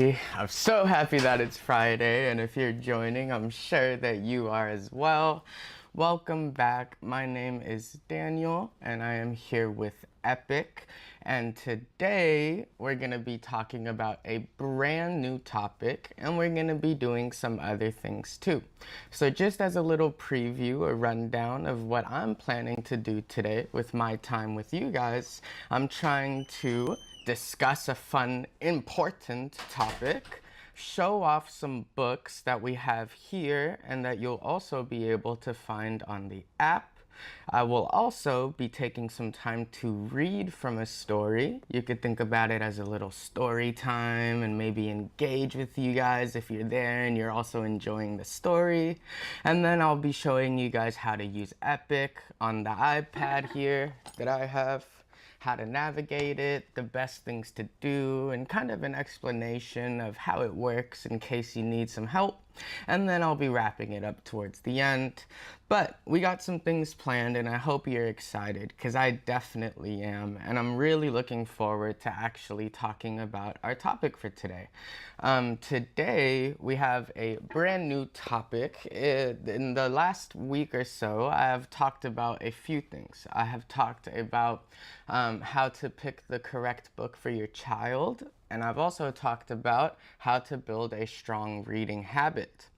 everybody. I'm so happy that it's Friday, and if you're joining, I'm sure that you are as well. Welcome back. My name is Daniel, and I am here with Epic, and today we're going to be talking about a brand new topic, and we're going to be doing some other things too. So just as a little preview, a rundown of what I'm planning to do today with my time with you guys, I'm trying to discuss a fun, important topic, show off some books that we have here and that you'll also be able to find on the app. I will also be taking some time to read from a story. You could think about it as a little story time and maybe engage with you guys if you're there and you're also enjoying the story. And then I'll be showing you guys how to use Epic on the iPad here that I have, how to navigate it, the best things to do, and kind of an explanation of how it works in case you need some help. And then I'll be wrapping it up towards the end. But we got some things planned, and I hope you're excited, because I definitely am. And I'm really looking forward to actually talking about our topic for today. Today, we have a brand new topic. In the last week or so, I have talked about a few things. I have talked about how to pick the correct book for your child, and I've also talked about how to build a strong reading habit.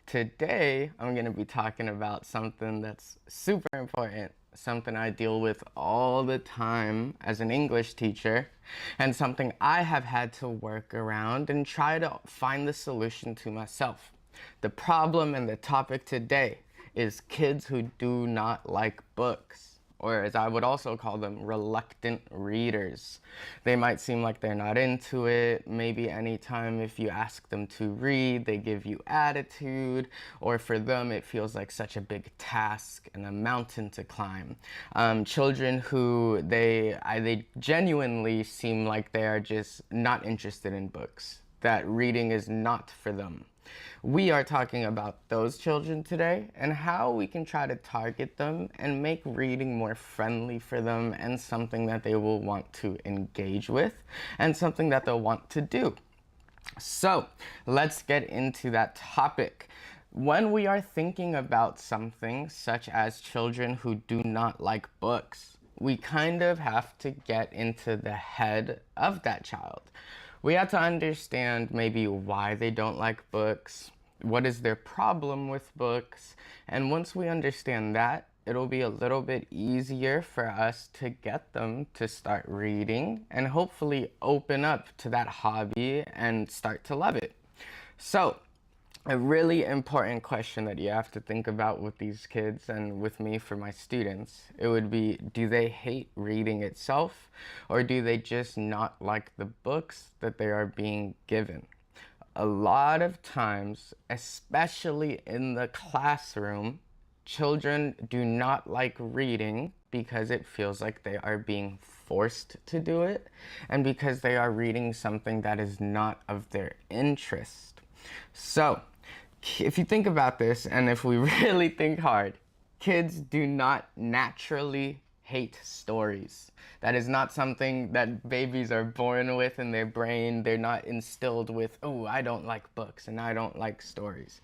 Today, I'm going to be talking about something that's super important, something I deal with all the time as an English teacher, and something I have had to work around and try to find the solution to myself. The problem and the topic today is kids who do not like books, or as I would also call them, reluctant readers. They might seem like they're not into it. Maybe anytime if you ask them to read, they give you attitude, or for them it feels like such a big task and a mountain to climb. Children who they genuinely seem like they are just not interested in books, that reading is not for them. We are talking about those children today and how we can try to target them and make reading more friendly for them and something that they will want to engage with and something that they'll want to do. So let's get into that topic. When we are thinking about something such as children who do not like books, we kind of have to get into the head of that child. We have to understand maybe why they don't like books, what is their problem with books, and once we understand that, it'll be a little bit easier for us to get them to start reading and hopefully open up to that hobby and start to love it. So, a really important question that you have to think about with these kids and with me for my students, it would be, do they hate reading itself, or do they just not like the books that they are being given? A lot of times, especially in the classroom, children do not like reading because it feels like they are being forced to do it, and because they are reading something that is not of their interest. So, if you think about this, and if we really think hard, kids do not naturally hate stories. That is not something that babies are born with in their brain. They're not instilled with, oh, I don't like books and I don't like stories.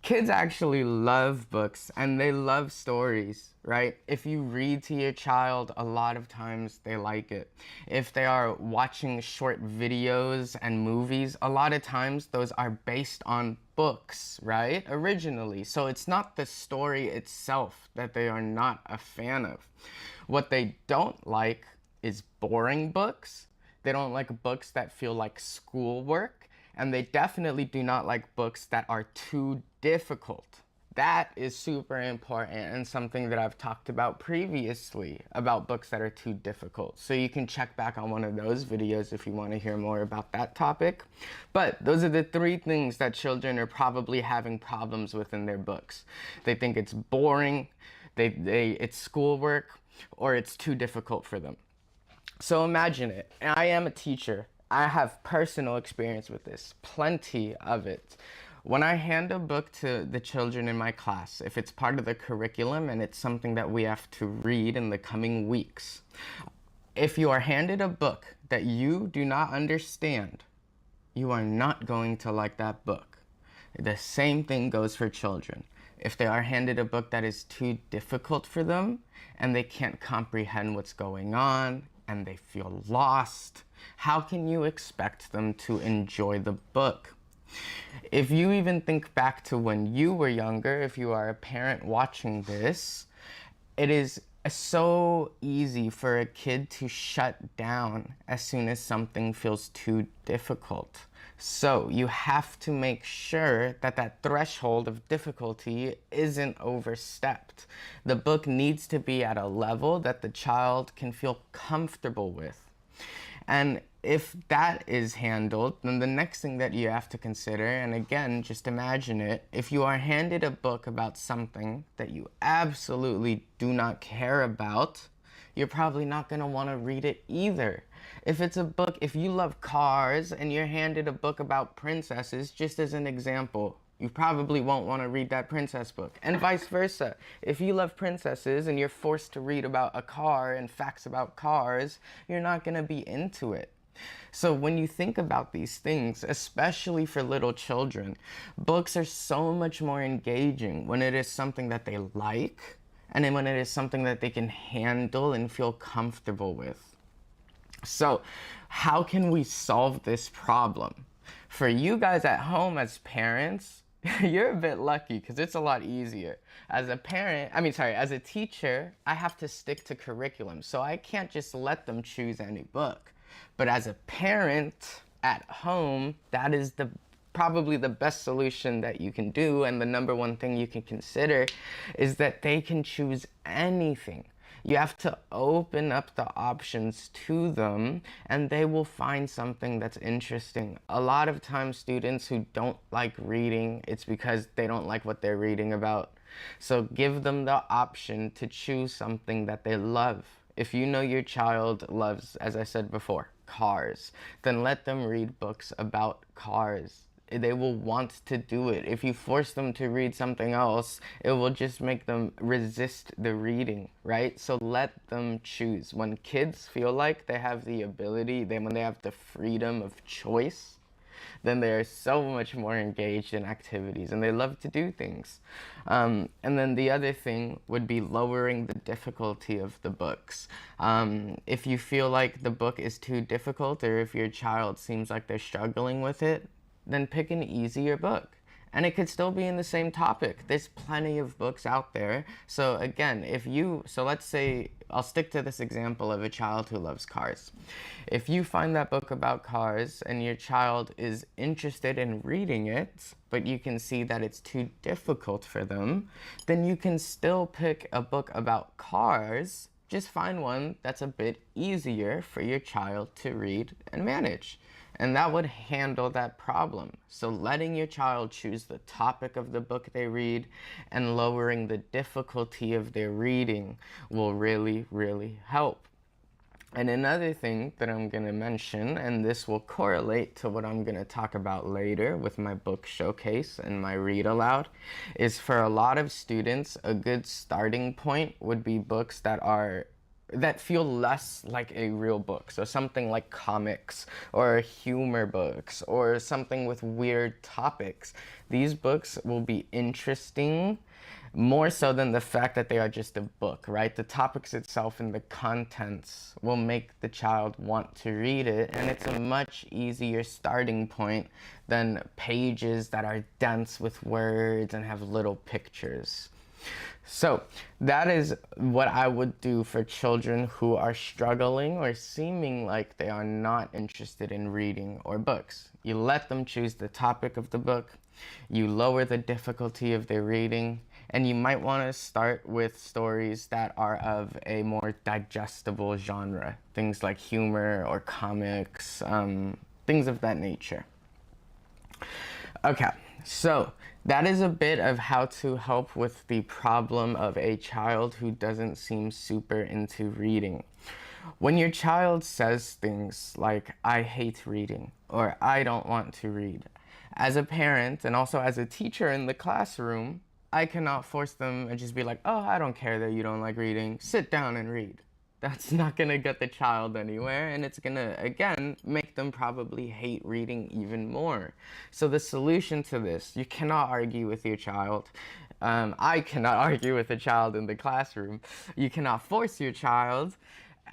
Kids actually love books and they love stories, right? If you read to your child, a lot of times they like it. If they are watching short videos and movies, a lot of times those are based on books, right? Originally. So it's not the story itself that they are not a fan of. What they don't like is boring books. They don't like books that feel like schoolwork. And they definitely do not like books that are too difficult. That is super important and something that I've talked about previously about books that are too difficult. So you can check back on one of those videos if you want to hear more about that topic. But those are the three things that children are probably having problems with in their books. They think it's boring, it's schoolwork, or it's too difficult for them. So imagine it. I am a teacher. I have personal experience with this, plenty of it. When I hand a book to the children in my class, if it's part of the curriculum and it's something that we have to read in the coming weeks, if you are handed a book that you do not understand, you are not going to like that book. The same thing goes for children. If they are handed a book that is too difficult for them and they can't comprehend what's going on and they feel lost, how can you expect them to enjoy the book? If you even think back to when you were younger, if you are a parent watching this, it is so easy for a kid to shut down as soon as something feels too difficult. So you have to make sure that that threshold of difficulty isn't overstepped. The book needs to be at a level that the child can feel comfortable with. And if that is handled, then the next thing that you have to consider, and again, just imagine it, if you are handed a book about something that you absolutely do not care about, you're probably not going to want to read it either. If it's a book, if you love cars and you're handed a book about princesses, just as an example, you probably won't want to read that princess book. And vice versa. If you love princesses and you're forced to read about a car and facts about cars, you're not going to be into it. So when you think about these things, especially for little children, books are so much more engaging when it is something that they like and then when it is something that they can handle and feel comfortable with. So how can we solve this problem? For you guys at home as parents, you're a bit lucky because it's a lot easier. As a teacher, I have to stick to curriculum, so I can't just let them choose any book. But as a parent at home, that is probably the best solution that you can do, and the number one thing you can consider is that they can choose anything. You have to open up the options to them and they will find something that's interesting. A lot of times students who don't like reading, it's because they don't like what they're reading about. So give them the option to choose something that they love. If you know your child loves, as I said before, cars, then let them read books about cars. They will want to do it. If you force them to read something else, it will just make them resist the reading, right? So let them choose. When kids feel like they have the ability, when they have the freedom of choice, then they are so much more engaged in activities and they love to do things. And then the other thing would be lowering the difficulty of the books. If you feel like the book is too difficult or if your child seems like they're struggling with it, then pick an easier book. And it could still be in the same topic. There's plenty of books out there. So again, let's say, I'll stick to this example of a child who loves cars. If you find that book about cars and your child is interested in reading it, but you can see that it's too difficult for them, then you can still pick a book about cars. Just find one that's a bit easier for your child to read and manage. And that would handle that problem. So letting your child choose the topic of the book they read and lowering the difficulty of their reading will really, really help. And another thing that I'm going to mention, and this will correlate to what I'm going to talk about later with my book showcase and my read aloud, is for a lot of students, a good starting point would be books that feel less like a real book. So something like comics or humor books or something with weird topics. These books will be interesting more so than the fact that they are just a book, right? The topics itself and the contents will make the child want to read it, and it's a much easier starting point than pages that are dense with words and have little pictures. So that is what I would do for children who are struggling or seeming like they are not interested in reading or books. You let them choose the topic of the book, you lower the difficulty of their reading, and you might want to start with stories that are of a more digestible genre, things like humor or comics, things of that nature. Okay, so that is a bit of how to help with the problem of a child who doesn't seem super into reading. When your child says things like, "I hate reading," or "I don't want to read," as a parent and also as a teacher in the classroom, I cannot force them and just be like, "Oh, I don't care that you don't like reading. Sit down and read." That's not gonna get the child anywhere, and it's gonna, again, make them probably hate reading even more. So the solution to this, you cannot argue with your child. I cannot argue with a child in the classroom. You cannot force your child,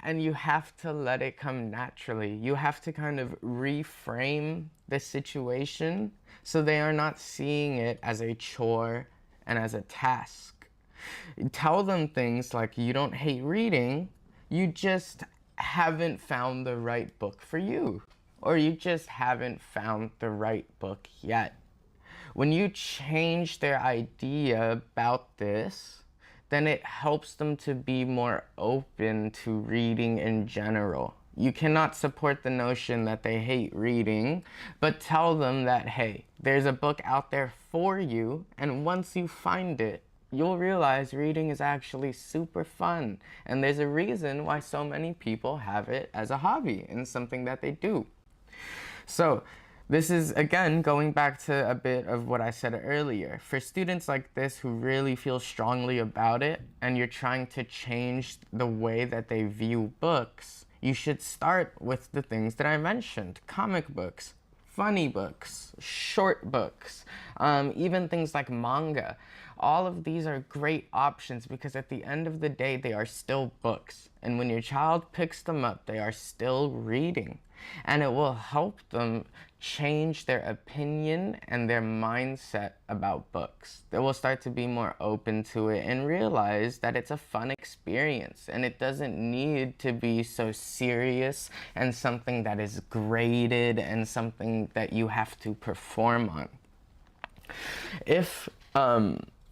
and you have to let it come naturally. You have to kind of reframe the situation so they are not seeing it as a chore and as a task. Tell them things like, you don't hate reading, you just haven't found the right book for you, or you just haven't found the right book yet. When you change their idea about this, then it helps them to be more open to reading in general. You cannot support the notion that they hate reading, but tell them that, hey, there's a book out there for you, and once you find it, you'll realize reading is actually super fun. And there's a reason why so many people have it as a hobby and something that they do. So this is, again, going back to a bit of what I said earlier. For students like this who really feel strongly about it, and you're trying to change the way that they view books, you should start with the things that I mentioned. Comic books, funny books, short books, even things like manga. All of these are great options because at the end of the day, they are still books. And when your child picks them up, they are still reading. And it will help them change their opinion and their mindset about books. They will start to be more open to it and realize that it's a fun experience and it doesn't need to be so serious and something that is graded and something that you have to perform on.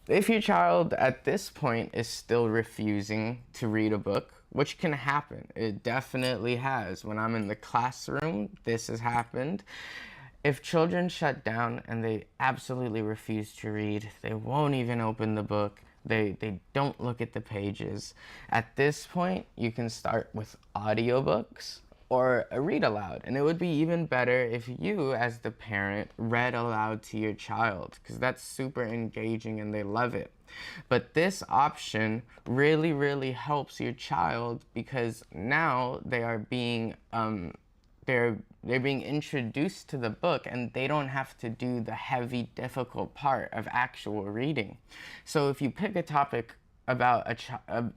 If your child at this point is still refusing to read a book, which can happen, it definitely has. When I'm in the classroom, this has happened. If children shut down and they absolutely refuse to read, they won't even open the book, they don't look at the pages. At this point, you can start with audiobooks or a read aloud. And it would be even better if you, as the parent, read aloud to your child, because that's super engaging and they love it. But this option really, really helps your child because now they are being they're being introduced to the book and they don't have to do the heavy, difficult part of actual reading. So if you pick a topic about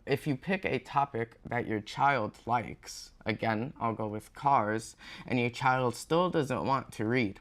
if you pick a topic that your child likes, again, I'll go with cars, and your child still doesn't want to read,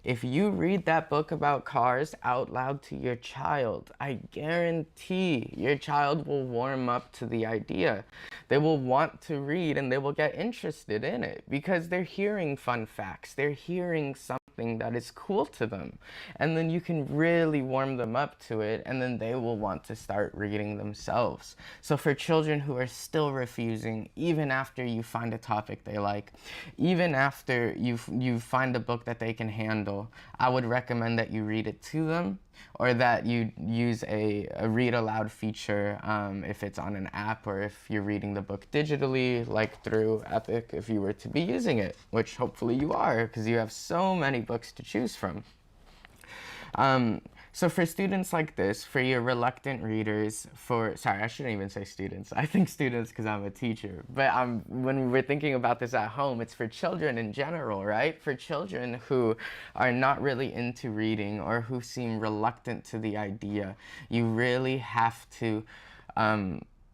if you read that book about cars out loud to your child, I guarantee your child will warm up to the idea. They will want to read and they will get interested in it because they're hearing fun facts. They're hearing something that is cool to them. And then you can really warm them up to it and then they will want to start reading themselves. So for children who are still refusing, even after you find a topic they like, even after you find a book that they can handle, I would recommend that you read it to them or that you use a read aloud feature if it's on an app or if you're reading the book digitally, like through Epic, if you were to be using it, which hopefully you are because you have so many books to choose from. So for students like this, for your reluctant readers, sorry, I shouldn't even say students. I think students because I'm a teacher. But when we're thinking about this at home, it's for children in general, right? For children who are not really into reading or who seem reluctant to the idea, you really have to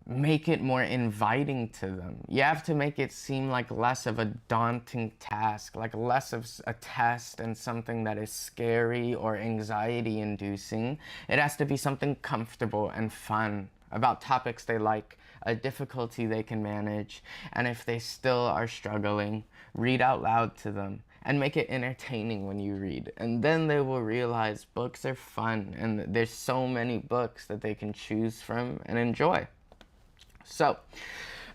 make it more inviting to them. You have to make it seem like less of a daunting task, like less of a test and something that is scary or anxiety inducing. It has to be something comfortable and fun about topics they like, a difficulty they can manage, and if they still are struggling, read out loud to them and make it entertaining when you read. And then they will realize books are fun and there's so many books that they can choose from and enjoy. So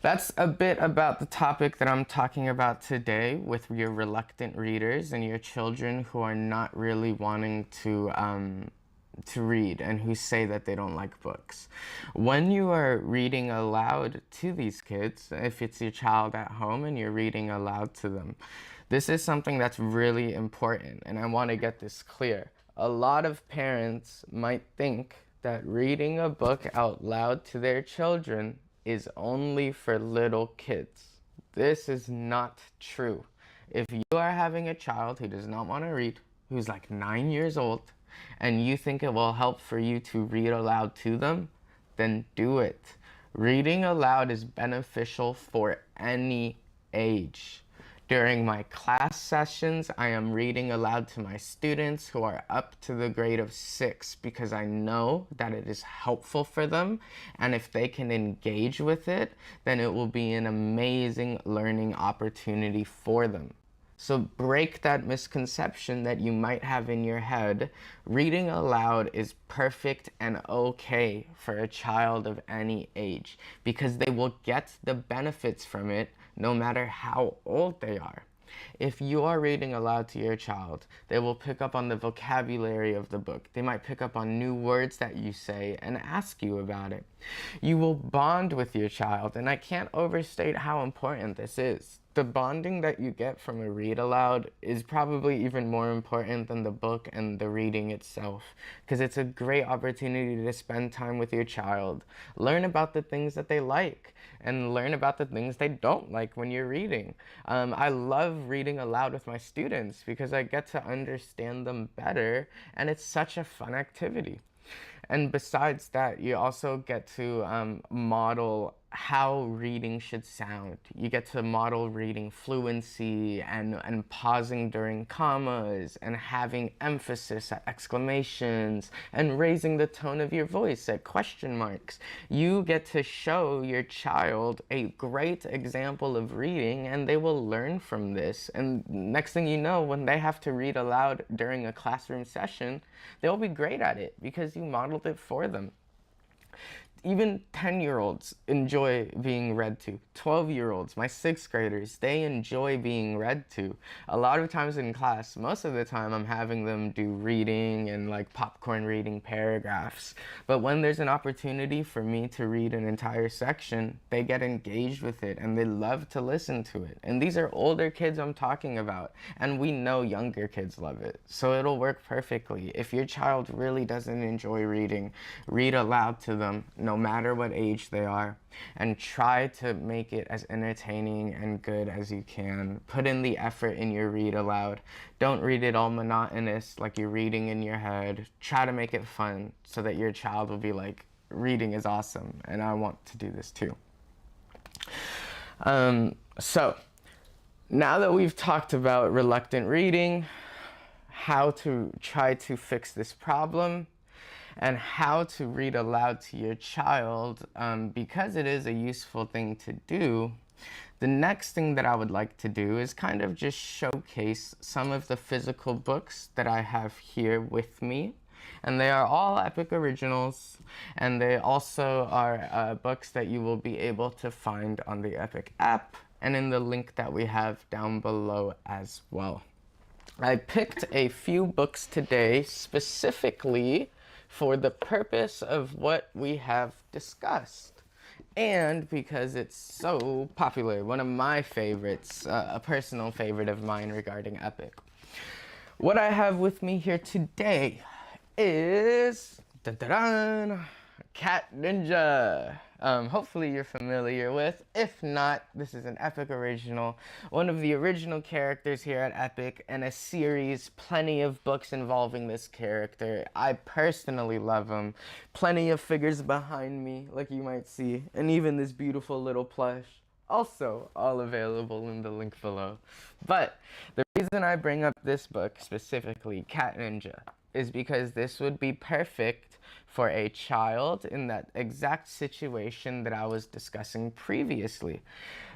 that's a bit about the topic that I'm talking about today with your reluctant readers and your children who are not really wanting to read and who say that they don't like books. When you are reading aloud to these kids, if it's your child at home and you're reading aloud to them, this is something that's really important, and I want to get this clear. A lot of parents might think that reading a book out loud to their children is only for little kids. This is not true. If you are having a child who does not want to read, who's like 9 years old, and you think it will help for you to read aloud to them, then do it. Reading aloud is beneficial for any age. During my class sessions, I am reading aloud to my students who are up to the grade of 6 because I know that it is helpful for them, and if they can engage with it, then it will be an amazing learning opportunity for them. So break that misconception that you might have in your head. Reading aloud is perfect and okay for a child of any age because they will get the benefits from it no matter how old they are. If you are reading aloud to your child, they will pick up on the vocabulary of the book. They might pick up on new words that you say and ask you about it. You will bond with your child, and I can't overstate how important this is. The bonding that you get from a read aloud is probably even more important than the book and the reading itself, because it's a great opportunity to spend time with your child, learn about the things that they like, and learn about the things they don't like when you're reading. I love reading aloud with my students because I get to understand them better, and it's such a fun activity. And besides that, you also get to model how reading should sound. You get to model reading fluency and pausing during commas and having emphasis at exclamations and raising the tone of your voice at question marks. You get to show your child a great example of reading, and they will learn from this. And next thing you know, when they have to read aloud during a classroom session, they'll be great at it because you modeled it for them. Even 10-year-olds enjoy being read to. 12-year-olds, my 6th graders, they enjoy being read to. A lot of times in class, most of the time I'm having them do reading and like popcorn reading paragraphs. But when there's an opportunity for me to read an entire section, they get engaged with it and they love to listen to it. And these are older kids I'm talking about, and we know younger kids love it. So it'll work perfectly. If your child really doesn't enjoy reading, read aloud to them, no matter what age they are, and try to make it as entertaining and good as you can. Put in the effort in your read aloud. Don't read it all monotonous like you're reading in your head. Try to make it fun so that your child will be like, reading is awesome and I want to do this too. So now that we've talked about reluctant reading, how to try to fix this problem, and how to read aloud to your child, because it is a useful thing to do, the next thing that I would like to do is kind of just showcase some of the physical books that I have here with me. And they are all Epic originals, and they also are books that you will be able to find on the Epic app and in the link that we have down below as well. I picked a few books today specifically for the purpose of what we have discussed, and because it's so popular, one of my favorites, a personal favorite of mine regarding Epic. What I have with me here today is Cat Ninja. Hopefully you're familiar with. If not, this is an Epic original, one of the original characters here at Epic, and a series, plenty of books involving this character. I personally love him. Plenty of figures behind me, like you might see, and even this beautiful little plush. Also, all available in the link below. But the reason I bring up this book, specifically Cat Ninja, is because this would be perfect for a child in that exact situation that I was discussing previously.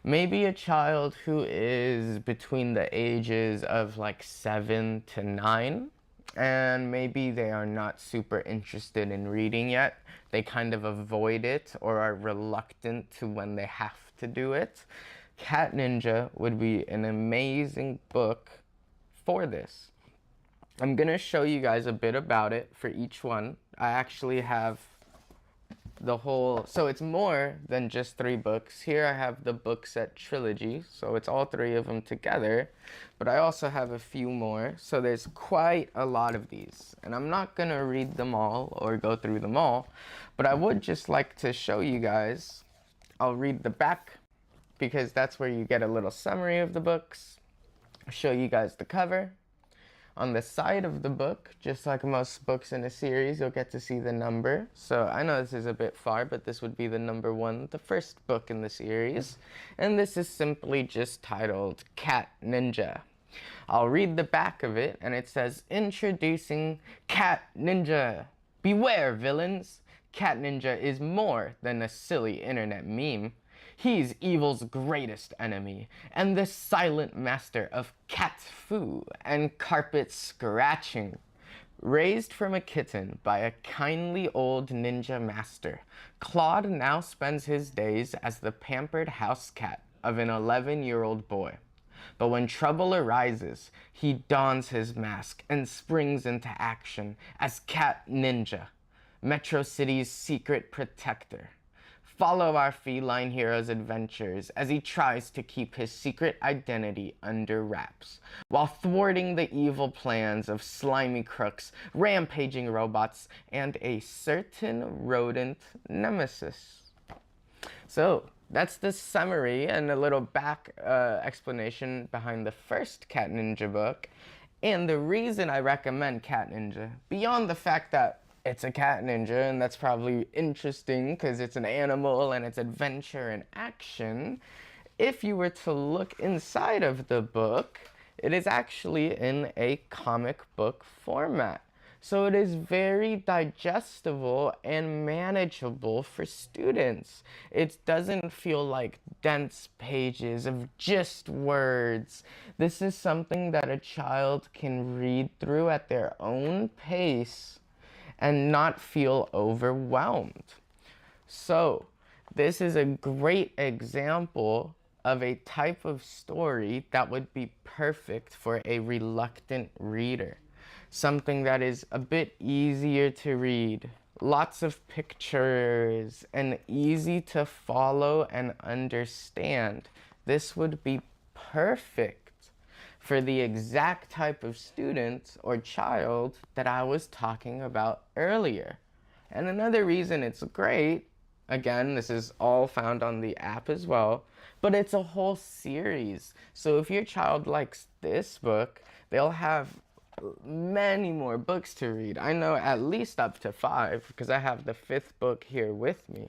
Maybe a child who is between the ages of like 7 to 9, and maybe they are not super interested in reading yet. They kind of avoid it or are reluctant to when they have to do it. Cat Ninja would be an amazing book for this. I'm gonna show you guys a bit about it for each one. I actually have the whole, so it's more than just 3 books. Here I have the book set trilogy, so it's all 3 of them together, but I also have a few more, so there's quite a lot of these. And I'm not gonna read them all or go through them all, but I would just like to show you guys I'll read the back because that's where you get a little summary of the books. I'll show you guys the cover. On the side of the book, just like most books in a series, you'll get to see the number. So I know this is a bit far, but this would be the number 1, the first book in the series. And this is simply just titled Cat Ninja. I'll read the back of it, and it says, "Introducing Cat Ninja. Beware, villains. Cat Ninja is more than a silly internet meme. He's evil's greatest enemy, and the silent master of cat foo and carpet scratching. Raised from a kitten by a kindly old ninja master, Claude now spends his days as the pampered house cat of an 11-year-old boy. But when trouble arises, he dons his mask and springs into action as Cat Ninja, Metro City's secret protector. Follow our feline hero's adventures as he tries to keep his secret identity under wraps, while thwarting the evil plans of slimy crooks, rampaging robots, and a certain rodent nemesis." So, that's the summary and a little back explanation behind the first Cat Ninja book. And the reason I recommend Cat Ninja, beyond the fact that it's a cat ninja, and that's probably interesting because it's an animal and it's adventure and action. If you were to look inside of the book, it is actually in a comic book format. So it is very digestible and manageable for students. It doesn't feel like dense pages of just words. This is something that a child can read through at their own pace and not feel overwhelmed. So, this is a great example of a type of story that would be perfect for a reluctant reader. Something that is a bit easier to read, lots of pictures, and easy to follow and understand. This would be perfect for the exact type of student or child that I was talking about earlier. And another reason it's great, again, this is all found on the app as well, but it's a whole series. So if your child likes this book, they'll have many more books to read. I know at least up to 5 because I have the 5th book here with me.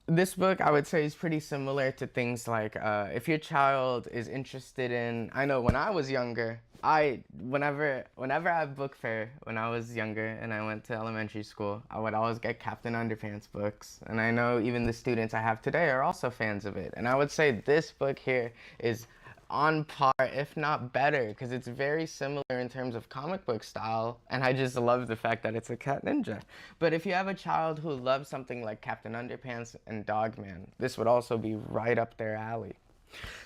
This book, I would say, is pretty similar to things like if your child is interested in, I know when I was younger, whenever I have book fair, when I was younger and I went to elementary school, I would always get Captain Underpants books. And I know even the students I have today are also fans of it. And I would say this book here is on par, if not better, because it's very similar in terms of comic book style, and I just love the fact that it's a cat ninja. But if you have a child who loves something like Captain Underpants and Dogman, this would also be right up their alley.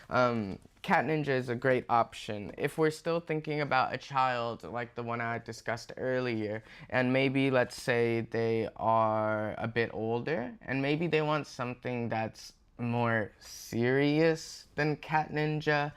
Cat Ninja is a great option. If we're still thinking about a child like the one I discussed earlier, and maybe let's say they are a bit older, and maybe they want something that's more serious than Cat Ninja,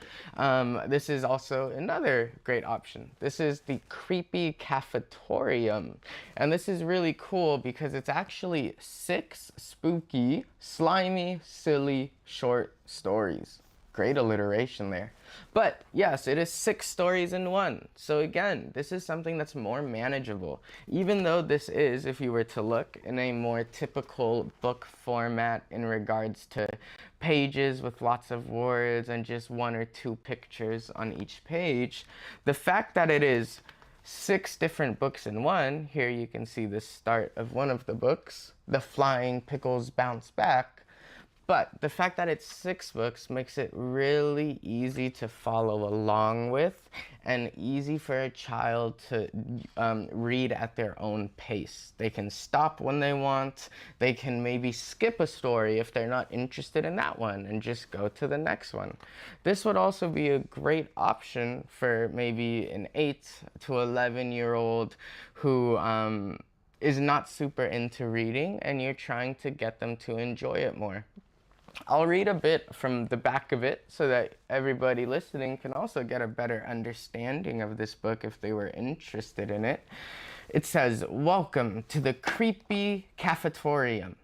this is also another great option. This is the Creepy Cafetorium, and this is really cool because it's actually 6 spooky, slimy, silly short stories. Great alliteration there. But yes, it is 6 stories in one. So again, this is something that's more manageable. Even though this is, if you were to look, in a more typical book format in regards to pages with lots of words and just 1 or 2 pictures on each page, the fact that it is 6 different books in one, here you can see the start of one of the books, The Flying Pickles Bounce Back. But the fact that it's 6 books makes it really easy to follow along with and easy for a child to read at their own pace. They can stop when they want. They can maybe skip a story if they're not interested in that one and just go to the next one. This would also be a great option for maybe an 8 to 11-year-old who is not super into reading and you're trying to get them to enjoy it more. I'll read a bit from the back of it so that everybody listening can also get a better understanding of this book if they were interested in it. It says, "Welcome to the Creepy Cafetorium.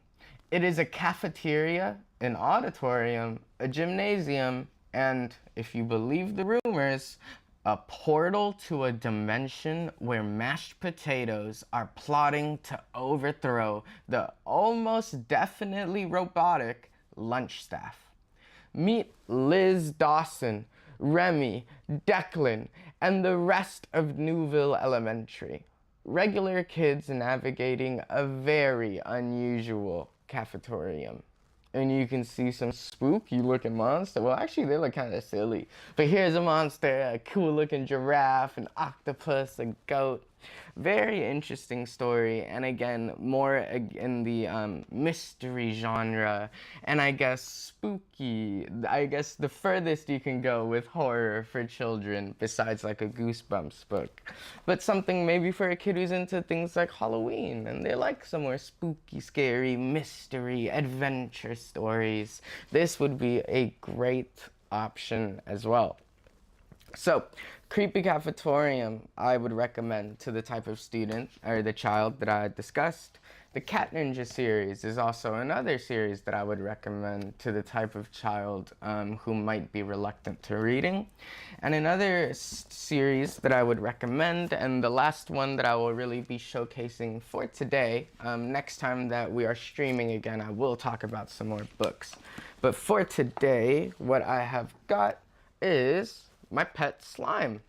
It is a cafeteria, an auditorium, a gymnasium, and, if you believe the rumors, a portal to a dimension where mashed potatoes are plotting to overthrow the almost definitely robotic lunch staff. Meet Liz Dawson, Remy, Declan, and the rest of Newville Elementary. Regular kids navigating a very unusual cafetorium. And you can see some spooky looking monster. Well, actually, they look kind of silly. But here's a monster, a cool looking giraffe, an octopus, a goat. Very interesting story. And again, more in the mystery genre. And I guess spooky. I guess the furthest you can go with horror for children, besides like a Goosebumps book. But something maybe for a kid who's into things like Halloween. And they like some more spooky, scary, mystery, adventure stories. This would be a great option as well. So, Creepy Cafetorium, I would recommend to the type of student or the child that I discussed. The Cat Ninja series is also another series that I would recommend to the type of child who might be reluctant to reading. And another series that I would recommend, and the last one that I will really be showcasing for today, next time that we are streaming again, I will talk about some more books. But for today, what I have got is My Pet Slime.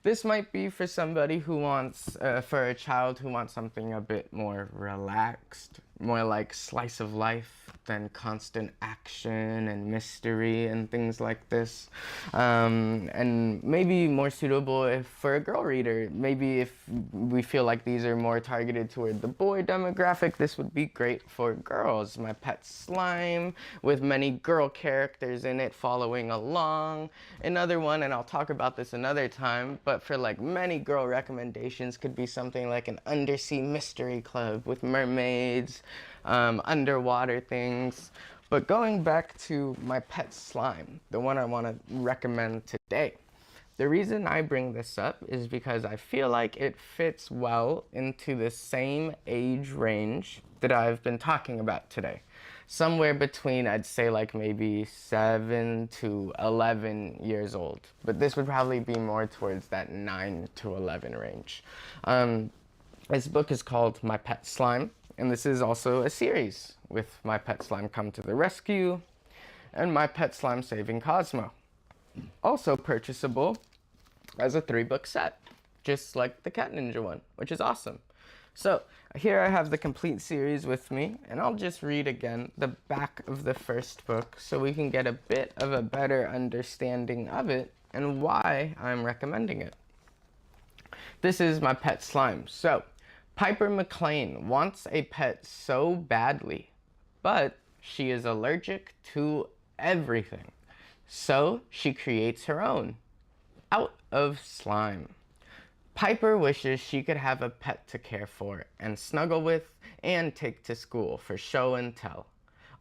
This might be for somebody who wants, for a child who wants something a bit more relaxed, more like slice of life than constant action and mystery and things like this. And maybe more suitable for a girl reader. Maybe if we feel like these are more targeted toward the boy demographic, this would be great for girls. My Pet Slime, with many girl characters in it following along. Another one, and I'll talk about this another time, but for like many girl recommendations could be something like an undersea mystery club with mermaids, underwater things. But going back to My Pet Slime, the one I want to recommend today, the reason I bring this up is because I feel like it fits well into the same age range that I've been talking about today. Somewhere between, I'd say, like maybe 7 to 11 years old. But this would probably be more towards that 9 to 11 range. This book is called My Pet Slime, and this is also a series with My Pet Slime Come to the Rescue and My Pet Slime Saving Cosmo. Also purchasable as a 3-book set, just like the Cat Ninja one, which is awesome. So here I have the complete series with me, and I'll just read again the back of the first book so we can get a bit of a better understanding of it and why I'm recommending it. This is My Pet Slime. So, Piper McLean wants a pet so badly, but she is allergic to everything. So she creates her own, out of slime. Piper wishes she could have a pet to care for and snuggle with and take to school for show and tell.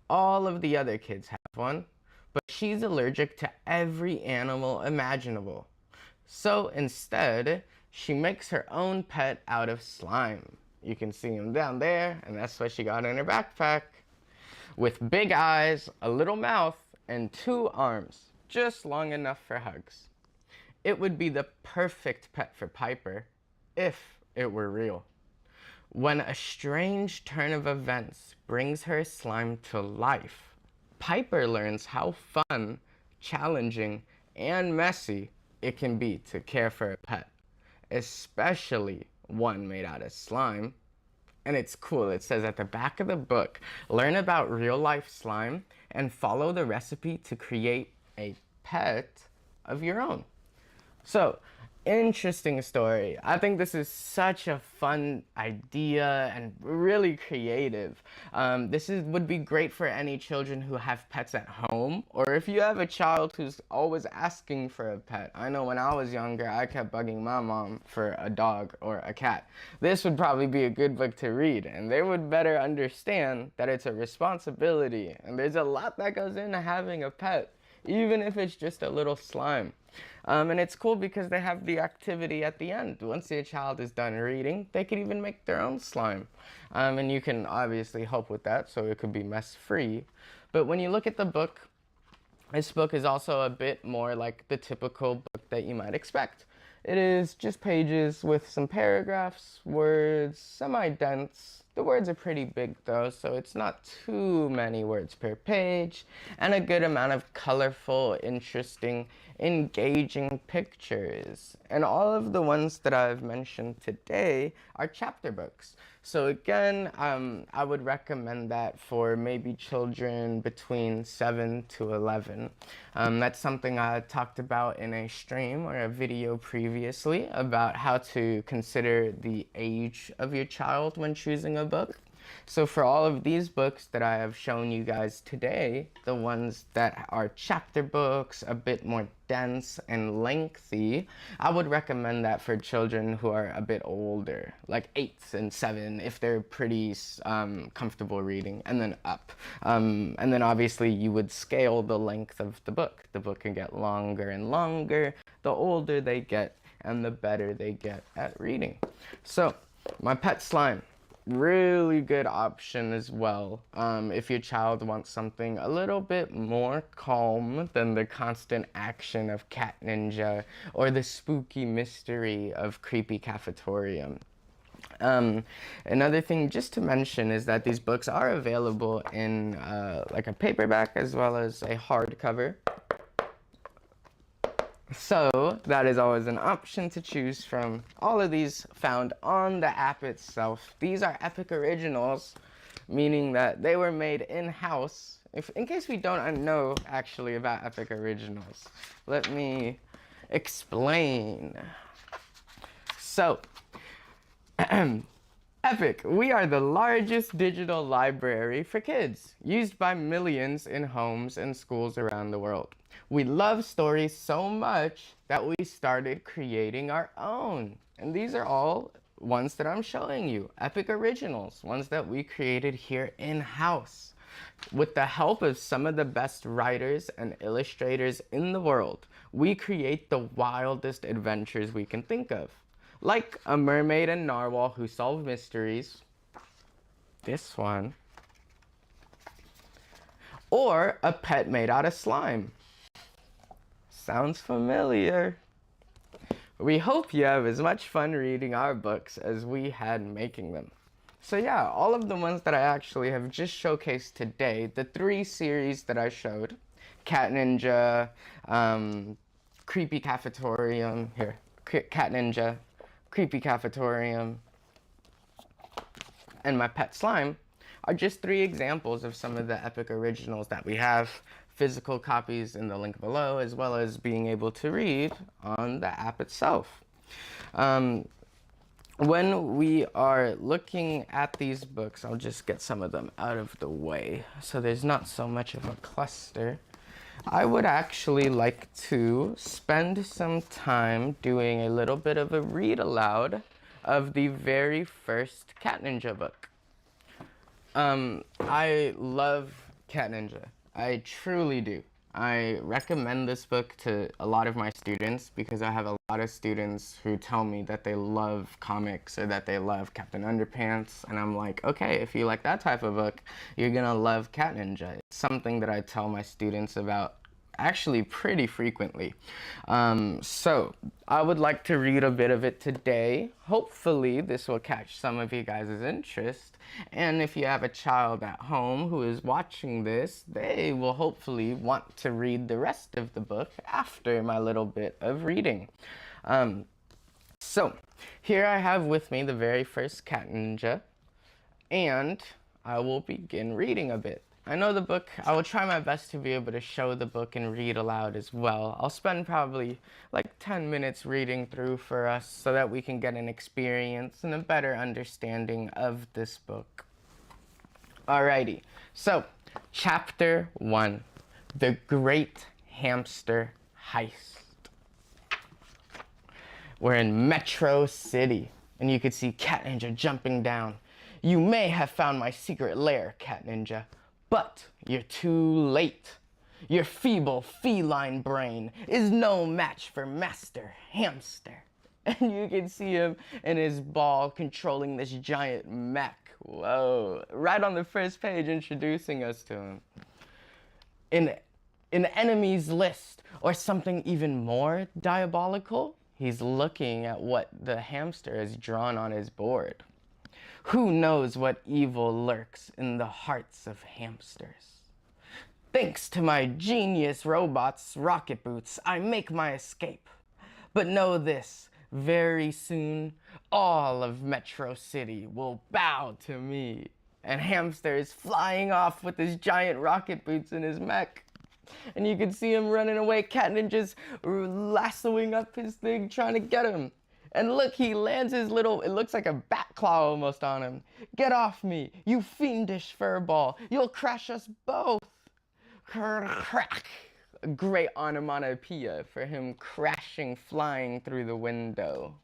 All of the other kids have one, but she's allergic to every animal imaginable. So instead, she makes her own pet out of slime. You can see him down there, and that's what she got in her backpack. With big eyes, a little mouth, and 2 arms, just long enough for hugs. It would be the perfect pet for Piper, if it were real. When a strange turn of events brings her slime to life, Piper learns how fun, challenging, and messy it can be to care for a pet, especially one made out of slime. And it's cool, it says at the back of the book, learn about real-life slime and follow the recipe to create a pet of your own. So, interesting story. I think this is such a fun idea and really creative. Would be great for any children who have pets at home, or if you have a child who's always asking for a pet. I know when I was younger, I kept bugging my mom for a dog or a cat. This would probably be a good book to read, and they would better understand that it's a responsibility, and there's a lot that goes into having a pet. even if it's just a little slime. And it's cool because they have the activity at the end. Once your child is done reading, they can even make their own slime. And you can obviously help with that, so it could be mess-free. But when you look at the book, this book is also a bit more like the typical book that you might expect. It is just pages with some paragraphs, words, semi-dense. The words are pretty big though, so it's not too many words per page, and a good amount of colorful, interesting, engaging pictures. And all of the ones that I've mentioned today are chapter books. So again, I would recommend that for maybe children between 7 to 11. That's something I talked about in a stream or a video previously about how to consider the age of your child when choosing a book. So for all of these books that I have shown you guys today, the ones that are chapter books, a bit more dense and lengthy, I would recommend that for children who are a bit older, like 8 and 7, if they're pretty comfortable reading, and then up. And then obviously you would scale the length of the book. The book can get longer and longer the older they get and the better they get at reading. So, my pet slime. Really good option as well if your child wants something a little bit more calm than the constant action of Cat Ninja or the spooky mystery of Creepy Cafetorium. Another thing just to mention is that these books are available in like a paperback as well as a hardcover. So that is always an option to choose from. All of these found on the app itself. These are Epic Originals, meaning that they were made in-house. In case we don't know actually about Epic Originals, let me explain. So, Epic, we are the largest digital library for kids, used by millions in homes and schools around the world. We love stories so much that we started creating our own. And these are all ones that I'm showing you, Epic Originals, ones that we created here in-house. With the help of some of the best writers and illustrators in the world, we create the wildest adventures we can think of. Like a mermaid and narwhal who solve mysteries, this one, or a pet made out of slime. Sounds familiar. We hope you have as much fun reading our books as we had making them. So yeah, all of the ones that I actually have just showcased today, the 3 series that I showed, Cat Ninja, Creepy Cafetorium, here, Cat Ninja, Creepy Cafetorium, and my pet slime, are just 3 examples of some of the Epic Originals that we have. Physical copies in the link below, as well as being able to read on the app itself. When we are looking at these books, I'll just get some of them out of the way so there's not so much of a cluster. I would actually like to spend some time doing a little bit of a read aloud of the very first Cat Ninja book. I love Cat Ninja. I truly do. I recommend this book to a lot of my students because I have a lot of students who tell me that they love comics or that they love Captain Underpants, and I'm like, okay, if you like that type of book, you're gonna love Cat Ninja. It's something that I tell my students about actually pretty frequently. So I would like to read a bit of it today. Hopefully this will catch some of you guys' interest. And if you have a child at home who is watching this, they will hopefully want to read the rest of the book after my little bit of reading. So here I have with me the very first Cat Ninja, and I will begin reading a bit. I know the book, I will try my best to be able to show the book and read aloud as well. I'll spend probably like 10 minutes reading through for us so that we can get an experience and a better understanding of this book. Alrighty, so chapter 1, The Great Hamster Heist. We're in Metro City, and you can see Cat Ninja jumping down. You may have found my secret lair, Cat Ninja. But you're too late. Your feeble feline brain is no match for Master Hamster. And you can see him in his ball controlling this giant mech. Whoa. Right on the first page introducing us to him. In an enemy's list, or something even more diabolical, he's looking at what the hamster has drawn on his board. Who knows what evil lurks in the hearts of hamsters? Thanks to my genius robot's rocket boots, I make my escape. But know this, very soon, all of Metro City will bow to me. And Hamster is flying off with his giant rocket boots in his mech. And you can see him running away. Cat Ninja's lassoing up his thing, trying to get him. And look, he lands his little, it looks like a bat claw almost on him. Get off me, you fiendish furball. You'll crash us both. Crack. A great onomatopoeia for him crashing, flying through the window.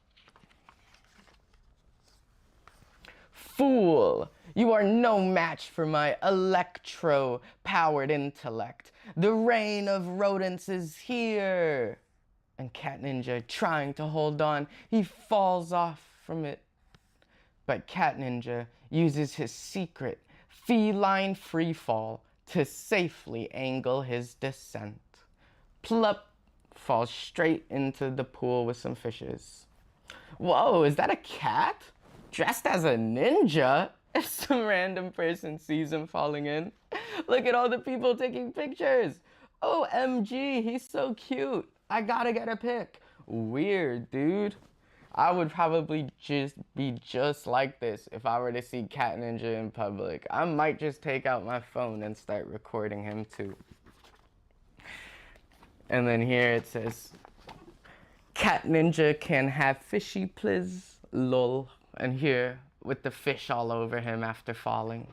Fool, you are no match for my electro-powered intellect. The reign of rodents is here. And Cat Ninja, trying to hold on, he falls off from it. But Cat Ninja uses his secret feline freefall to safely angle his descent. Plup, falls straight into the pool with some fishes. Whoa, is that a cat? Dressed as a ninja? If some random person sees him falling in. Look at all the people taking pictures. OMG, he's so cute. I gotta get a pic. Weird, dude. I would probably be just like this if I were to see Cat Ninja in public. I might just take out my phone and start recording him too. And then here it says, Cat Ninja can have fishy please, lol. And here, with the fish all over him after falling.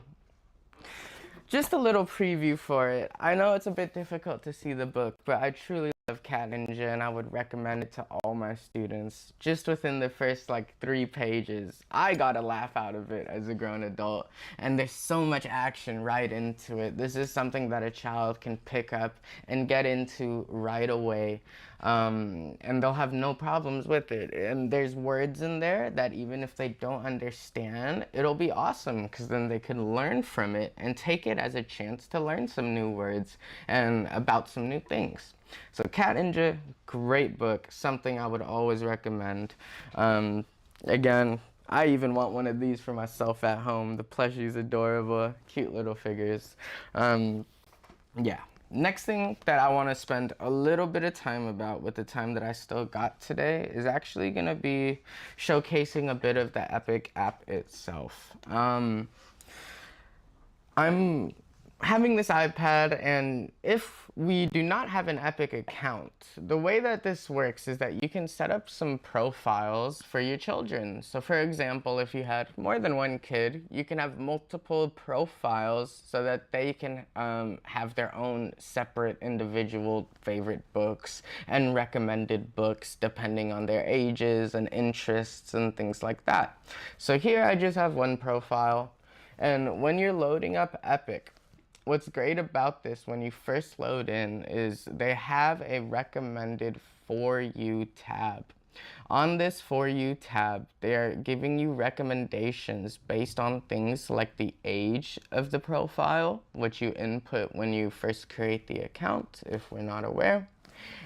Just a little preview for it. I know it's a bit difficult to see the book, but I truly love Cat Ninja and I would recommend it to all my students. Just within the first like 3 pages, I got a laugh out of it as a grown adult. And there's so much action right into it. This is something that a child can pick up and get into right away. And they'll have no problems with it. And there's words in there that even if they don't understand, it'll be awesome because then they can learn from it and take it as a chance to learn some new words and about some new things. So Cat Ninja, great book, something I would always recommend. Again, I even want one of these for myself at home. The plushie's adorable, cute little figures. Yeah. Next thing that I want to spend a little bit of time about with the time that I still got today is actually going to be showcasing a bit of the Epic app itself. I'm having this iPad, and if we do not have an Epic account, the way that this works is that you can set up some profiles for your children. So for example, if you had more than one kid, you can have multiple profiles so that they can have their own separate individual favorite books and recommended books depending on their ages and interests and things like that. So here I just have one profile, and when you're loading up Epic, what's great about this when you first load in is they have a recommended For You tab. On this For You tab, they're giving you recommendations based on things like the age of the profile, which you input when you first create the account, if we're not aware,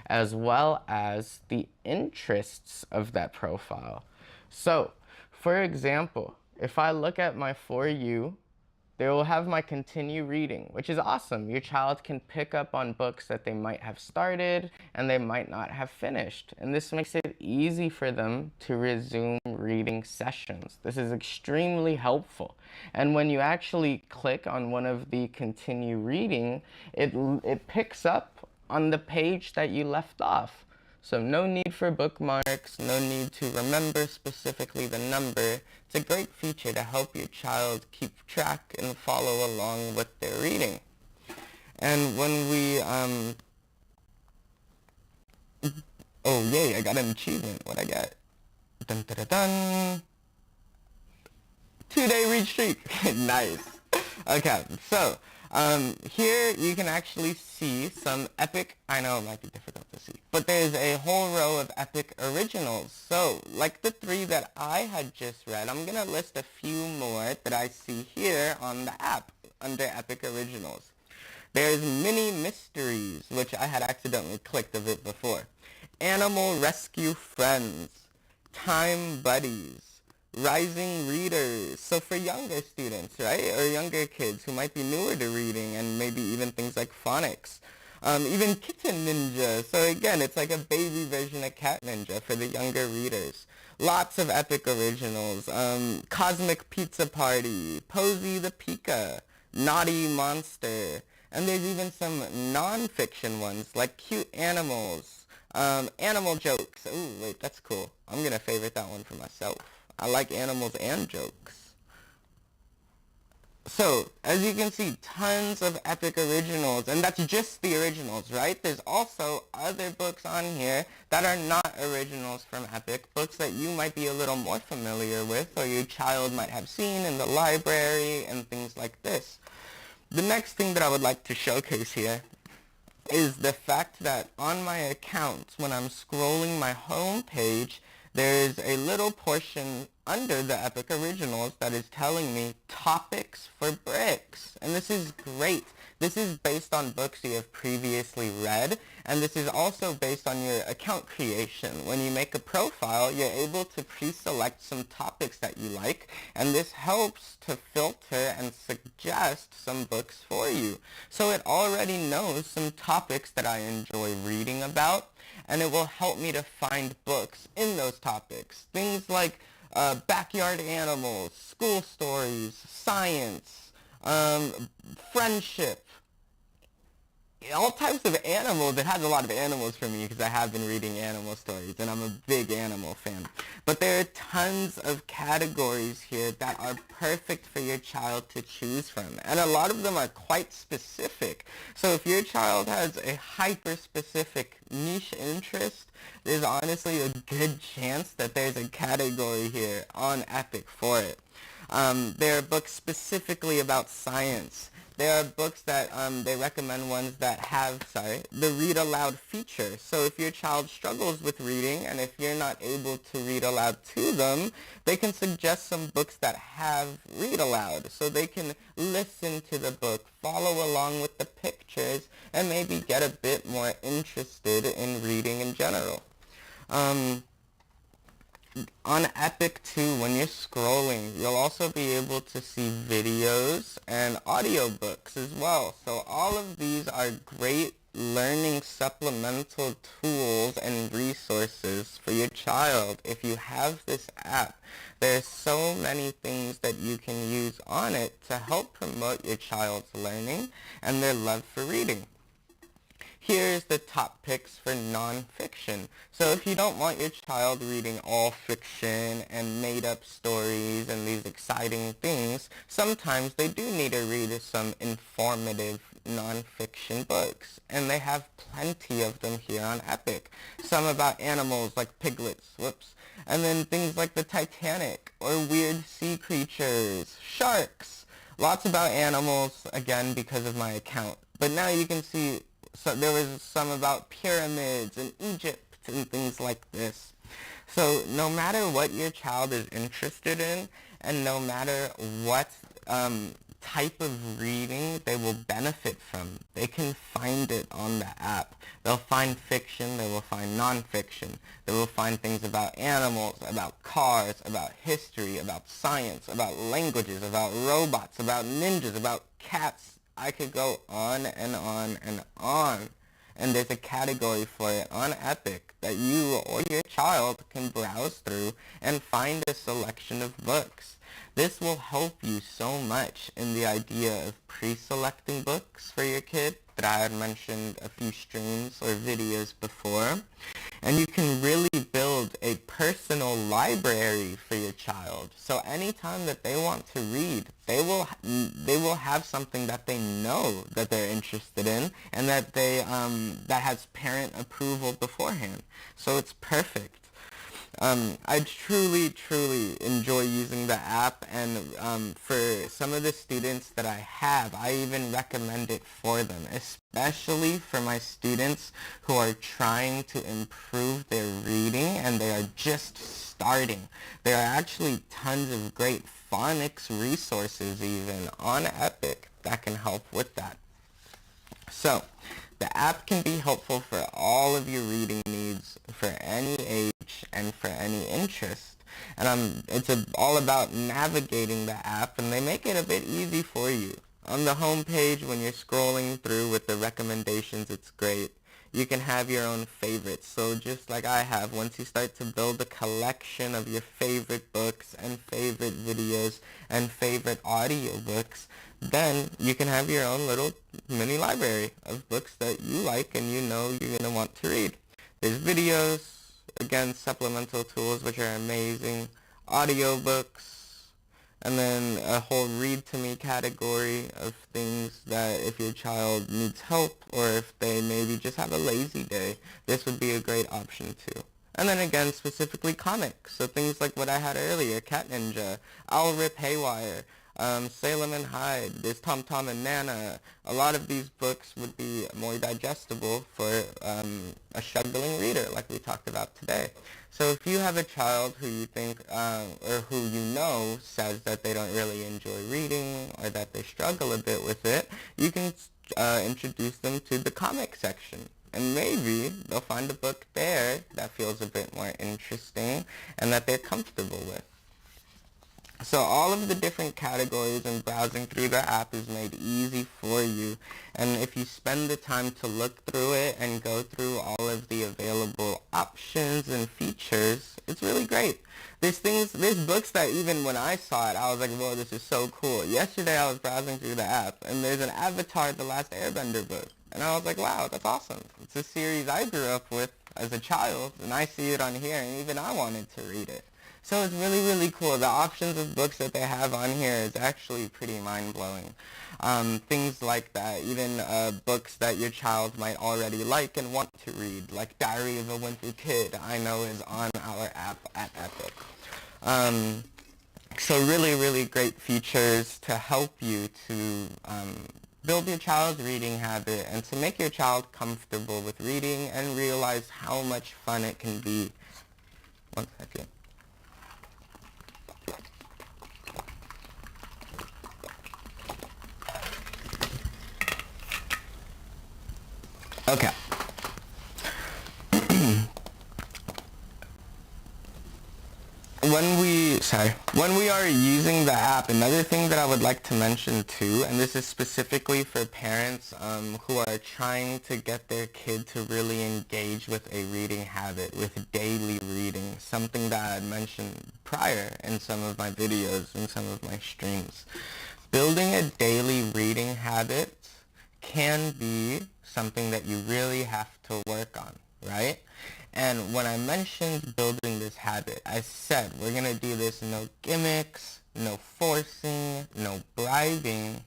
as well as the interests of that profile. So, for example, if I look at my For You, they will have my continue reading, which is awesome. Your child can pick up on books that they might have started and they might not have finished. And this makes it easy for them to resume reading sessions. This is extremely helpful. And when you actually click on one of the continue reading, it picks up on the page that you left off. So no need for bookmarks, no need to remember specifically the number. It's a great feature to help your child keep track and follow along with their reading. And when we, oh yay, I got an achievement. What'd I get? Dun dun dun dun. 2-day read streak. Nice. Okay, so Here you can actually see some epic, I know it might be difficult to see, but there's a whole row of epic originals. So, like the 3 that I had just read, I'm going to list a few more that I see here on the app under epic originals. There's Mini Mysteries, which I had accidentally clicked a bit before. Animal Rescue Friends, Time Buddies, Rising Readers, so for younger students, right, or younger kids who might be newer to reading and maybe even things like phonics. Even Kitten Ninja, so again, it's like a baby version of Cat Ninja for the younger readers. Lots of epic originals, Cosmic Pizza Party, Posey the Pika, Naughty Monster, and there's even some non-fiction ones like Cute Animals, Animal Jokes. Ooh, wait, that's cool. I'm gonna favorite that one for myself. I like animals and jokes. So, as you can see, tons of epic originals, and that's just the originals, right? There's also other books on here that are not originals from Epic, books that you might be a little more familiar with, or your child might have seen in the library, and things like this. The next thing that I would like to showcase here is the fact that on my account, when I'm scrolling my home page, there is a little portion under the Epic Originals that is telling me topics for bricks. And this is great. This is based on books you have previously read, and this is also based on your account creation. When you make a profile, you're able to pre-select some topics that you like, and this helps to filter and suggest some books for you. So it already knows some topics that I enjoy reading about, and it will help me to find books in those topics. Things like backyard animals, school stories, science, friendship, all types of animals. It has a lot of animals for me because I have been reading animal stories and I'm a big animal fan. But there are tons of categories here that are perfect for your child to choose from. And a lot of them are quite specific. So if your child has a hyper-specific niche interest, there's honestly a good chance that there's a category here on Epic for it. There are books specifically about science. There are books that they recommend ones that have, the read aloud feature. So if your child struggles with reading and if you're not able to read aloud to them, they can suggest some books that have read aloud. So they can listen to the book, follow along with the pictures, and maybe get a bit more interested in reading in general. On Epic too, when you're scrolling, you'll also be able to see videos and audiobooks as well. So all of these are great learning supplemental tools and resources for your child. If you have this app, there's so many things that you can use on it to help promote your child's learning and their love for reading. Here's the top picks for nonfiction. So if you don't want your child reading all fiction and made-up stories and these exciting things, sometimes they do need to read some informative nonfiction books. And they have plenty of them here on Epic. Some about animals like piglets, and then things like the Titanic or weird sea creatures, sharks. Lots about animals, again, because of my account. But now you can see, so there was some about pyramids and Egypt and things like this. So no matter what your child is interested in, and no matter what type of reading they will benefit from, they can find it on the app. They'll find fiction, they will find nonfiction, they will find things about animals, about cars, about history, about science, about languages, about robots, about ninjas, about cats. I could go on and on and on. And there's a category for it on Epic that you or your child can browse through and find a selection of books. This will help you so much in the idea of pre-selecting books for your kid that I had mentioned a few streams or videos before. And you can really build a personal library for your child. So anytime that they want to read, they will have something that they know that they're interested in and that that has parent approval beforehand. So it's perfect. I truly, truly enjoy using the app, and for some of the students that I have, I even recommend it for them, especially for my students who are trying to improve their reading and they are just starting. There are actually tons of great phonics resources even on Epic that can help with that. So, the app can be helpful for all of your reading needs, for any age, and for any interest. And it's all about navigating the app, and they make it a bit easy for you. On the home page, when you're scrolling through with the recommendations, it's great. You can have your own favorites. So just like I have, once you start to build a collection of your favorite books and favorite videos and favorite audiobooks, then you can have your own little mini library of books that you like and you know you're going to want to read. There's videos, again, supplemental tools, which are amazing, audiobooks, and then a whole read to me category of things that if your child needs help or if they maybe just have a lazy day, this would be a great option too. And then again, specifically comics, so things like what I had earlier, Cat Ninja, Owl Rip Haywire, Salem and Hyde, there's Tom Tom and Nana. A lot of these books would be more digestible for a struggling reader like we talked about today. So if you have a child who you think, or who you know says that they don't really enjoy reading or that they struggle a bit with it, you can introduce them to the comic section. And maybe they'll find a book there that feels a bit more interesting and that they're comfortable with. So all of the different categories and browsing through the app is made easy for you. And if you spend the time to look through it and go through all of the available options and features, it's really great. There's books that even when I saw it, I was like, whoa, this is so cool. Yesterday I was browsing through the app and there's an Avatar: The Last Airbender book. And I was like, wow, that's awesome. It's a series I grew up with as a child and I see it on here and even I wanted to read it. So it's really, really cool. The options of books that they have on here is actually pretty mind-blowing. Things like that, even books that your child might already like and want to read, like Diary of a Wimpy Kid, I know is on our app at Epic. So really, really great features to help you to build your child's reading habit and to make your child comfortable with reading and realize how much fun it can be. One second. Okay. When we are using the app, another thing that I would like to mention too, and this is specifically for parents who are trying to get their kid to really engage with a reading habit, with daily reading, something that I had mentioned prior in some of my videos and some of my streams. Building a daily reading habit can be something that you really have to work on, right? And when I mentioned building this habit, I said we're going to do this no gimmicks, no forcing, no bribing,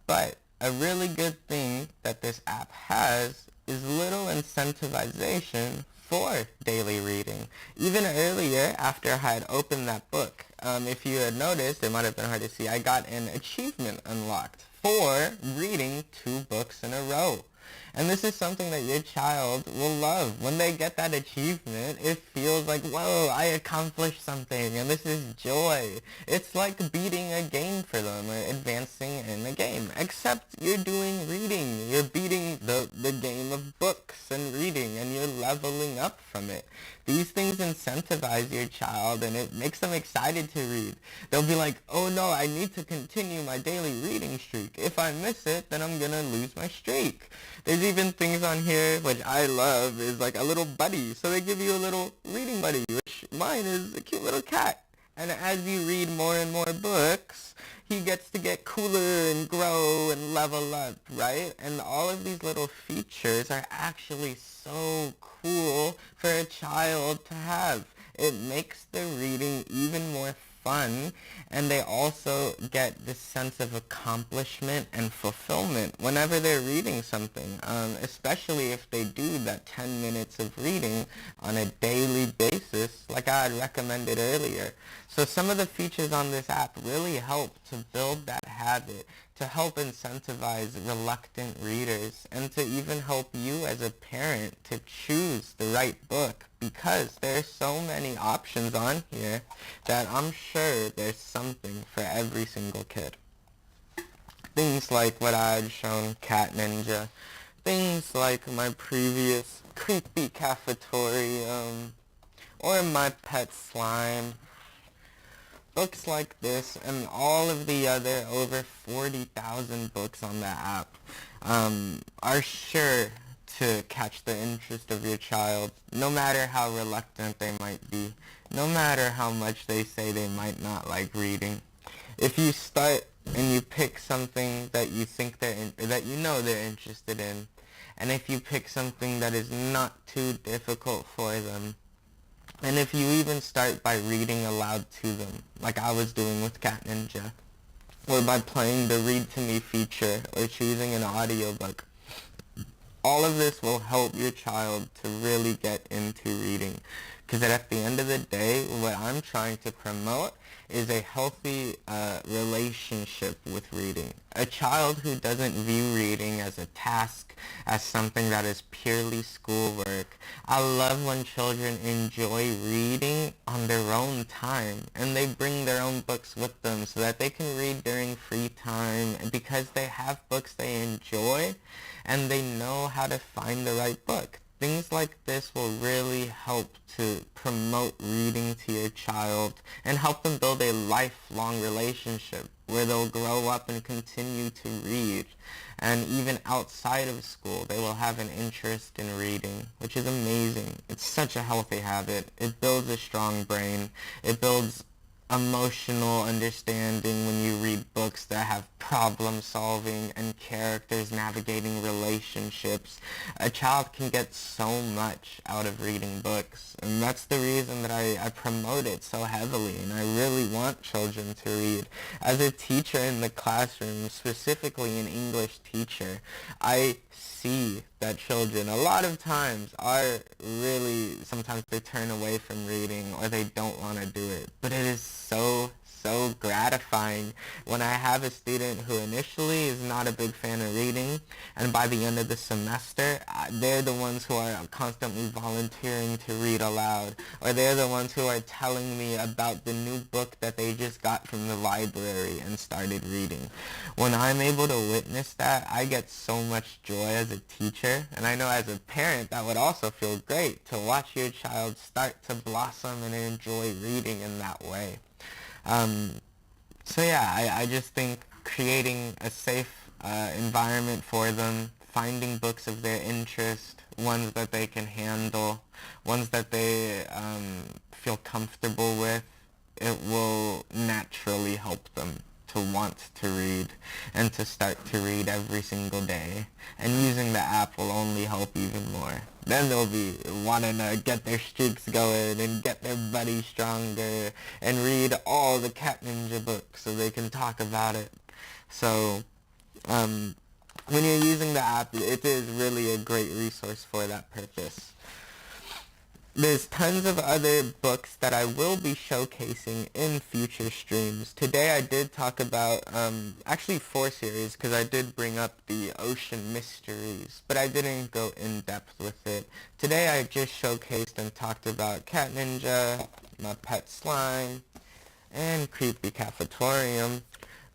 but a really good thing that this app has is little incentivization for daily reading. Even earlier, after I had opened that book, if you had noticed, it might have been hard to see, I got an achievement unlocked for reading 2 books in a row. And this is something that your child will love. When they get that achievement, it feels like, whoa, I accomplished something, and this is joy. It's like beating a game for them, or advancing in a game, except you're doing reading. You're beating the game of books and reading, and you're leveling up from it. These things incentivize your child, and it makes them excited to read. They'll be like, oh no, I need to continue my daily reading streak. If I miss it, then I'm gonna lose my streak. There's even things on here, which I love, is like a little buddy. So they give you a little reading buddy, which mine is a cute little cat. And as you read more and more books, he gets to get cooler and grow and level up, right? And all of these little features are actually so cool for a child to have. It makes the reading even more fun, and they also get this sense of accomplishment and fulfillment whenever they're reading something, especially if they do that 10 minutes of reading on a daily basis like I had recommended earlier. So some of the features on this app really help to build that habit, to help incentivize reluctant readers, and to even help you as a parent to choose the right book, because there's so many options on here that I'm sure there's something for every single kid. Things like what I had shown, Cat Ninja, things like my previous Creepy Cafetorium, or My Pet Slime. Books like this and all of the other over 40,000 books on the app are sure to catch the interest of your child, no matter how reluctant they might be, no matter how much they say they might not like reading. If you start and you pick something that you think that you know they're interested in, and if you pick something that is not too difficult for them, and if you even start by reading aloud to them, like I was doing with Cat Ninja, or by playing the Read to Me feature, or choosing an audiobook, all of this will help your child to really get into reading. Because at the end of the day, what I'm trying to promote is a healthy relationship with reading. A child who doesn't view reading as a task, as something that is purely schoolwork. I love when children enjoy reading on their own time, and they bring their own books with them so that they can read during free time, and because they have books they enjoy and they know how to find the right book. Things like this will really help to promote reading to your child and help them build a lifelong relationship where they'll grow up and continue to read. And even outside of school, they will have an interest in reading, which is amazing. It's such a healthy habit. It builds a strong brain. It builds emotional understanding when you read books that have problem solving and characters navigating relationships. A child can get so much out of reading books, and that's the reason that I promote it so heavily, and I really want children to read. As a teacher in the classroom, specifically an English teacher, I see that children a lot of times are really, sometimes they turn away from reading or they don't want to do it. But it is so gratifying when I have a student who initially is not a big fan of reading, and by the end of the semester, they're the ones who are constantly volunteering to read aloud, or they're the ones who are telling me about the new book that they just got from the library and started reading. When I'm able to witness that, I get so much joy as a teacher, and I know as a parent that would also feel great to watch your child start to blossom and enjoy reading in that way. So yeah, I just think creating a safe environment for them, finding books of their interest, ones that they can handle, ones that they feel comfortable with, it will naturally help them to want to read and to start to read every single day. And using the app will only help even more. Then they'll be wanting to get their streaks going and get their buddy stronger and read all the Cat Ninja books so they can talk about it. So when you're using the app, it is really a great resource for that purpose. There's tons of other books that I will be showcasing in future streams. Today I did talk about, actually 4 series, because I did bring up the Ocean Mysteries, but I didn't go in depth with it. Today I just showcased and talked about Cat Ninja, My Pet Slime, and Creepy Cafetorium.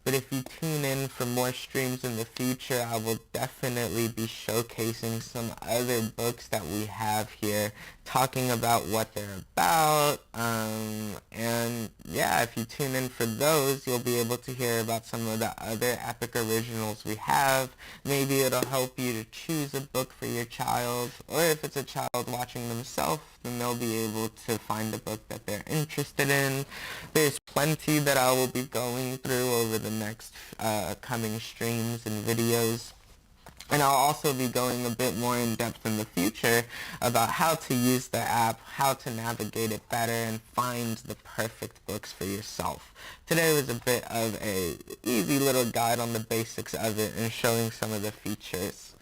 But if you tune in for more streams in the future, I will definitely be showcasing some other books that we have here, talking about what they're about, and yeah, if you tune in for those, you'll be able to hear about some of the other epic originals we have. Maybe it'll help you to choose a book for your child, or if it's a child watching themselves, then they'll be able to find a book that they're interested in. There's plenty that I will be going through over the next coming streams and videos. And I'll also be going a bit more in depth in the future about how to use the app, how to navigate it better, and find the perfect books for yourself. Today was a bit of a easy little guide on the basics of it and showing some of the features.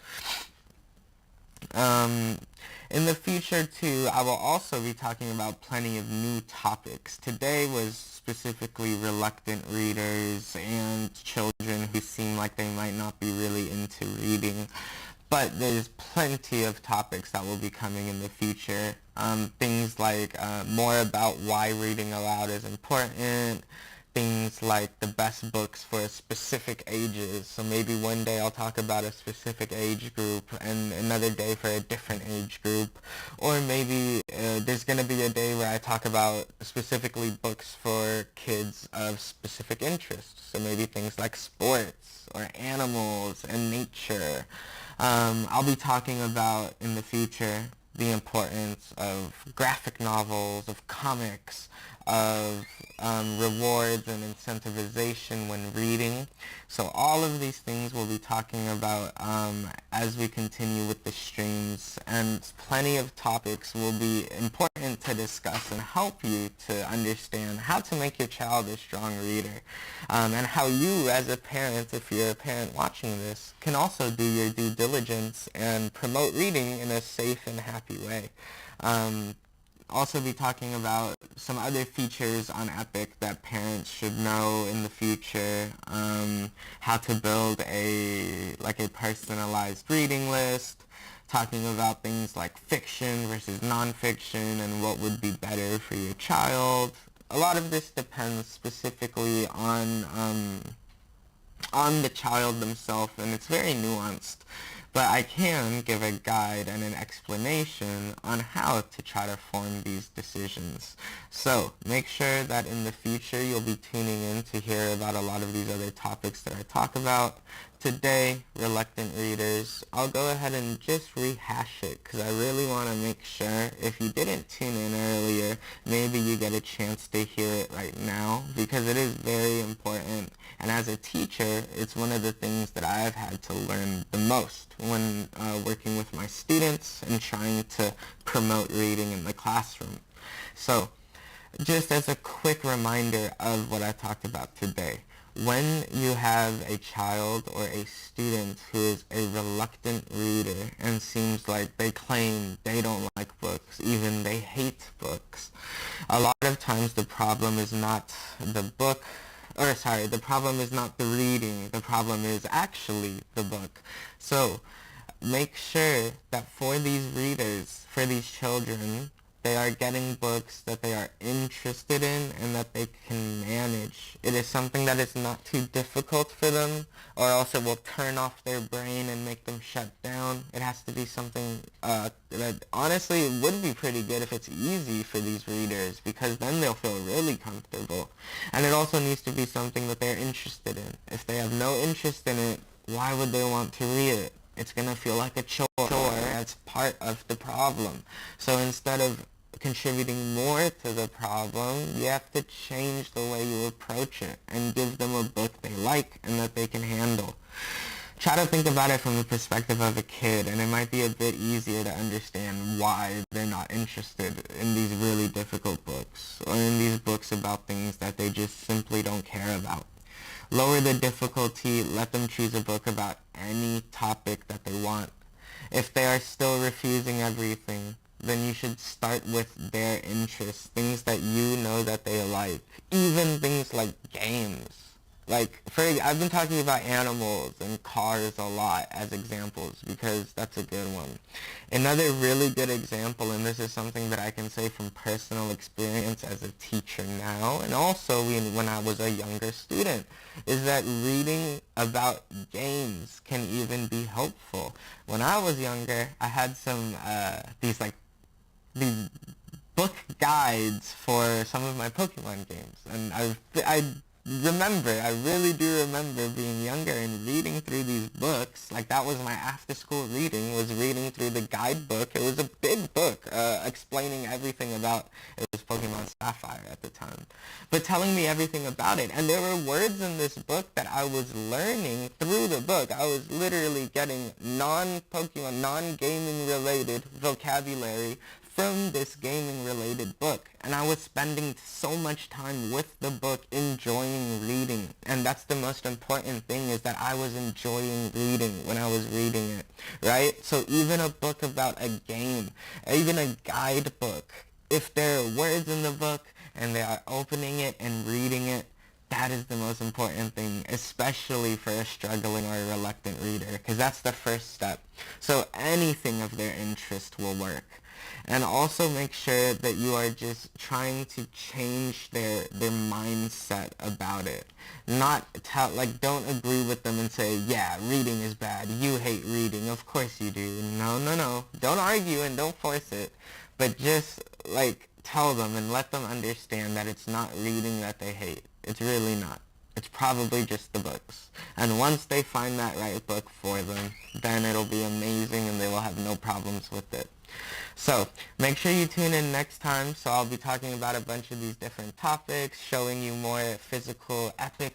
In the future too, I will also be talking about plenty of new topics. Today was specifically reluctant readers and children who seem like they might not be really into reading. But there's plenty of topics that will be coming in the future. Things like more about why reading aloud is important, things like the best books for specific ages. So maybe one day I'll talk about a specific age group and another day for a different age group. Or maybe there's going to be a day where I talk about specifically books for kids of specific interests. So maybe things like sports or animals and nature. I'll be talking about in the future the importance of graphic novels, of comics, of rewards and incentivization when reading. So all of these things we'll be talking about as we continue with the streams, and plenty of topics will be important to discuss and help you to understand how to make your child a strong reader, and how you as a parent, if you're a parent watching this, can also do your due diligence and promote reading in a safe and happy way. Also be talking about some other features on Epic that parents should know in the future, how to build a personalized reading list, talking about things like fiction versus nonfiction and what would be better for your child. A lot of this depends specifically on the child themselves, and it's very nuanced. But I can give a guide and an explanation on how to try to form these decisions. So make sure that in the future you'll be tuning in to hear about a lot of these other topics that I talk about. Today, reluctant readers, I'll go ahead and just rehash it because I really want to make sure if you didn't tune in earlier, maybe you get a chance to hear it right now because it is very important. And as a teacher, it's one of the things that I've had to learn the most when working with my students and trying to promote reading in the classroom. So, just as a quick reminder of what I talked about today, when you have a child or a student who is a reluctant reader and seems like they claim they don't like books, even they hate books, a lot of times the problem is not the book, the problem is not the reading, the problem is actually the book. So make sure that for these readers, for these children, they are getting books that they are interested in and that they can manage. It is something that is not too difficult for them, or else it will turn off their brain and make them shut down. It has to be something that honestly it would be pretty good if it's easy for these readers, because then they'll feel really comfortable. And it also needs to be something that they're interested in. If they have no interest in it, why would they want to read it? It's going to feel like a chore. That's part of the problem. So instead of contributing more to the problem, you have to change the way you approach it and give them a book they like and that they can handle. Try to think about it from the perspective of a kid, and it might be a bit easier to understand why they're not interested in these really difficult books or in these books about things that they just simply don't care about. Lower the difficulty, let them choose a book about any topic that they want. If they are still refusing everything, then you should start with their interests, things that you know that they like, even things like games. I've been talking about animals and cars a lot as examples because that's a good one. Another really good example, and this is something that I can say from personal experience as a teacher now, and also when I was a younger student, is that reading about games can even be helpful. When I was younger, I had some these book guides for some of my Pokemon games, and I remember, I really do remember being younger and reading through these books. Like, that was my after-school reading, was reading through the guidebook. It was a big book, explaining everything about, it was Pokemon Sapphire at the time, but telling me everything about it. And there were words in this book that I was learning through the book. I was literally getting non-Pokemon, non-gaming related vocabulary from this gaming related book, and I was spending so much time with the book enjoying reading. And that's the most important thing, is that I was enjoying reading when I was reading it, right? So even a book about a game, even a guidebook, if there are words in the book and they are opening it and reading it, that is the most important thing, especially for a struggling or a reluctant reader, because that's the first step. So anything of their interest will work. And also make sure that you are just trying to change their mindset about it. Not don't agree with them and say, yeah, reading is bad, you hate reading, of course you do. No. Don't argue and don't force it. But just, tell them and let them understand that it's not reading that they hate. It's really not. It's probably just the books. And once they find that right book for them, then it'll be amazing and they will have no problems with it. So make sure you tune in next time. So I'll be talking about a bunch of these different topics, showing you more physical, epic